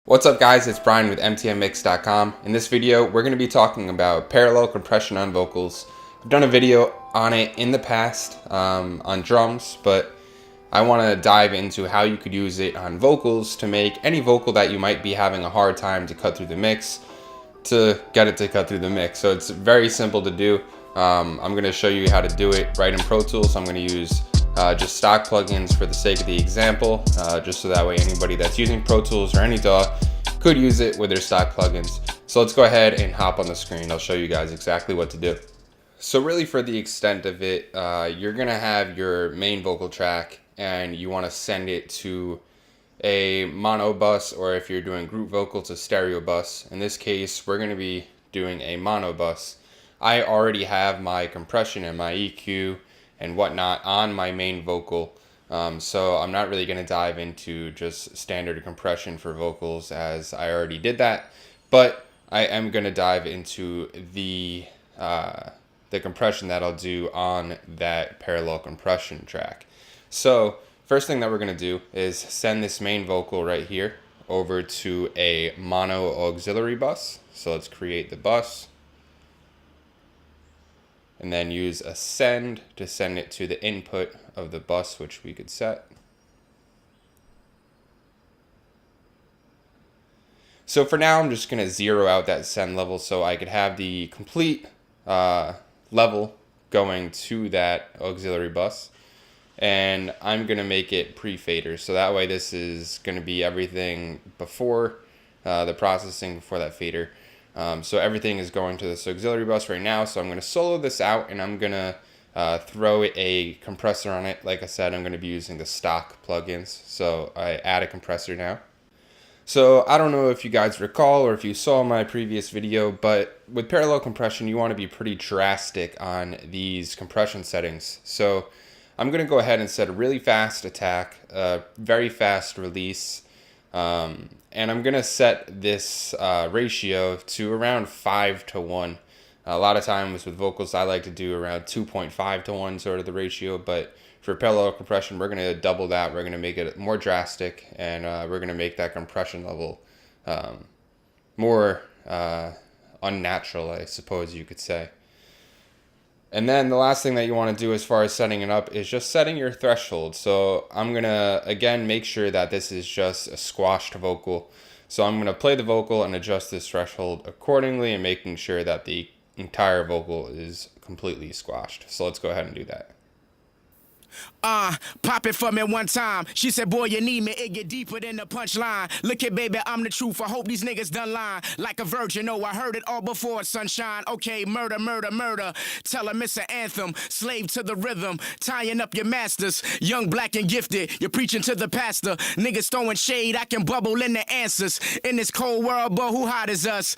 What's up guys, it's Brian with MTMMix.com. In this video, we're going to be talking about parallel compression on vocals. I've done a video on it in the past on drums, but I want to dive into how you could use it on vocals to make any vocal that you might be having a hard time to cut through the mix, to get it to cut through the mix. So it's very simple to do. I'm going to show you how to do it right in Pro Tools. I'm going to use just stock plugins for the sake of the example, just so that way anybody that's using Pro Tools or any DAW could use it with their stock plugins. So let's go ahead and hop on the screen. I'll show you guys exactly what to do. So really, for the extent of it, you're gonna have your main vocal track and you want to send it to a mono bus, or if you're doing group vocals, a stereo bus. In this case, we're going to be doing a mono bus. I already have my compression and my EQ and whatnot on my main vocal, so I'm not really going to dive into just standard compression for vocals, as I already did that, but I am going to dive into the compression that I'll do on that parallel compression track. So first thing that we're going to do is send this main vocal right here over to a mono auxiliary bus. So let's create the bus, and then use a send to send it to the input of the bus, which we could set. So for now, I'm just going to zero out that send level so I could have the complete level going to that auxiliary bus. And I'm going to make it pre-fader, so that way this is going to be everything before the processing, before that fader. So everything is going to this auxiliary bus right now, so I'm going to solo this out and I'm going to throw a compressor on it. Like I said, I'm going to be using the stock plugins, so I add a compressor now. So I don't know if you guys recall or if you saw my previous video, but with parallel compression, you want to be pretty drastic on these compression settings. So I'm going to go ahead and set a really fast attack, very fast release, and I'm going to set this ratio to around 5 to 1. A lot of times with vocals, I like to do around 2.5 to 1 sort of the ratio, but for parallel compression, we're going to double that. We're going to make it more drastic, and we're going to make that compression level more unnatural, I suppose you could say. And then the last thing that you want to do as far as setting it up is just setting your threshold. So I'm going to, again, make sure that this is just a squashed vocal. So I'm going to play the vocal and adjust this threshold accordingly, and making sure that the entire vocal is completely squashed. So let's go ahead and do that. Pop it for me one time. She said, boy, you need me, it get deeper than the punchline. Look at baby, I'm the truth. I hope these niggas done lying. Like a virgin, oh, I heard it all before, sunshine. Okay, murder, murder, murder. Tell her it's an anthem. Slave to the rhythm. Tying up your masters. Young, black, and gifted. You're preaching to the pastor. Niggas throwing shade. I can bubble in the answers. In this cold world, but who hot is us?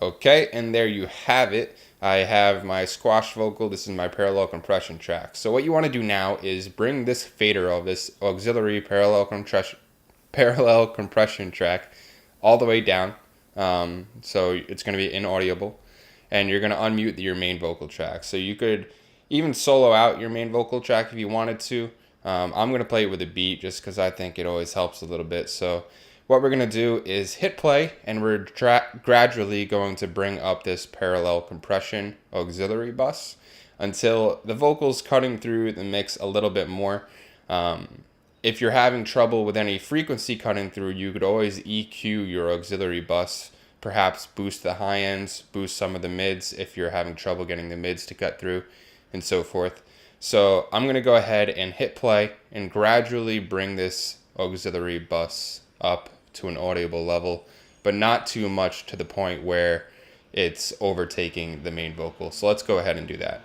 Okay, and there you have it. I have my squash vocal. This is my parallel compression track. So what you want to do now is bring this fader of this auxiliary parallel compression track all the way down. So it's going to be inaudible, and you're going to unmute your main vocal track. So you could even solo out your main vocal track if you wanted to. I'm going to play it with a beat just because I think it always helps a little bit. So what we're going to do is hit play, and we're gradually going to bring up this parallel compression auxiliary bus until the vocal's cutting through the mix a little bit more. If you're having trouble with any frequency cutting through, you could always EQ your auxiliary bus, perhaps boost the high ends, boost some of the mids if you're having trouble getting the mids to cut through, and so forth. So I'm going to go ahead and hit play and gradually bring this auxiliary bus up to an audible level, but not too much to the point where it's overtaking the main vocal. So let's go ahead and do that.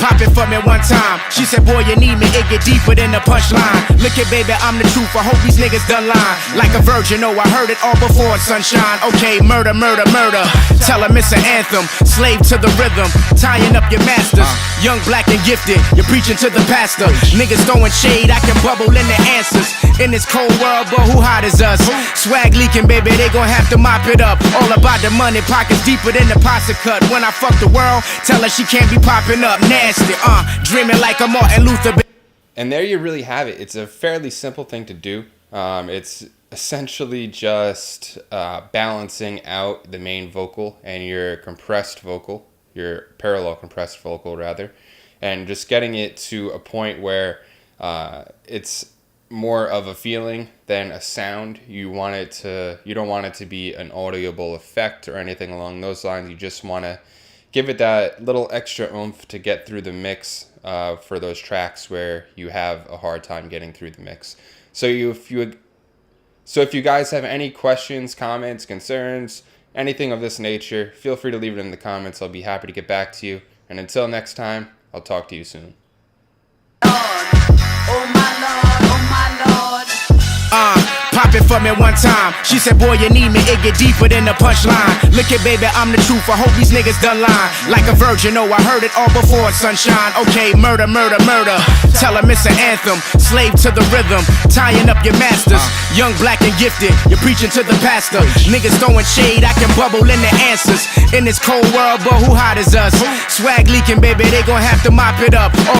Pop it for me one time. She said, boy, you need me, it get deeper than the punchline. Look at baby, I'm the truth. I hope these niggas done lying. Like a virgin, oh, I heard it all before, sunshine. Okay, murder, murder, murder. Tell them it's an anthem. Slave to the rhythm. Tying up your masters. Young, black, and gifted. You're preaching to the pastor. Niggas throwing shade. I can bubble in the answers. In this cold world, but who hot is us? Swag leaking, baby, they gon' have to mop it up. All about the money, pockets deeper than the posse cut. When I fuck the world, tell her she can't be popping up. Nasty, dreaming like a Martin Luther. And there you really have it. It's a fairly simple thing to do. It's essentially just balancing out the main vocal and your compressed vocal, your parallel compressed vocal rather, and just getting it to a point where it's more of a feeling than a sound. You don't want it to be an audible effect or anything along those lines. You just want to give it that little extra oomph to get through the mix for those tracks where you have a hard time getting through the mix. So if you guys have any questions, comments, concerns, anything of this nature, feel free to leave it in the comments. I'll be happy to get back to you. And until next time, I'll talk to you soon. Pop it for me one time. She said, boy, you need me, it get deeper than the punchline. Look at baby, I'm the truth, I hope these niggas done lying. Like a virgin, oh, I heard it all before, sunshine. Okay, murder, murder, murder. Tell them it's an anthem, slave to the rhythm, tying up your masters. Young, black, and gifted, you're preaching to the pastor. Niggas throwing shade, I can bubble in the answers. In this cold world, but who hot is us? Swag leaking, baby, they gon' have to mop it up. All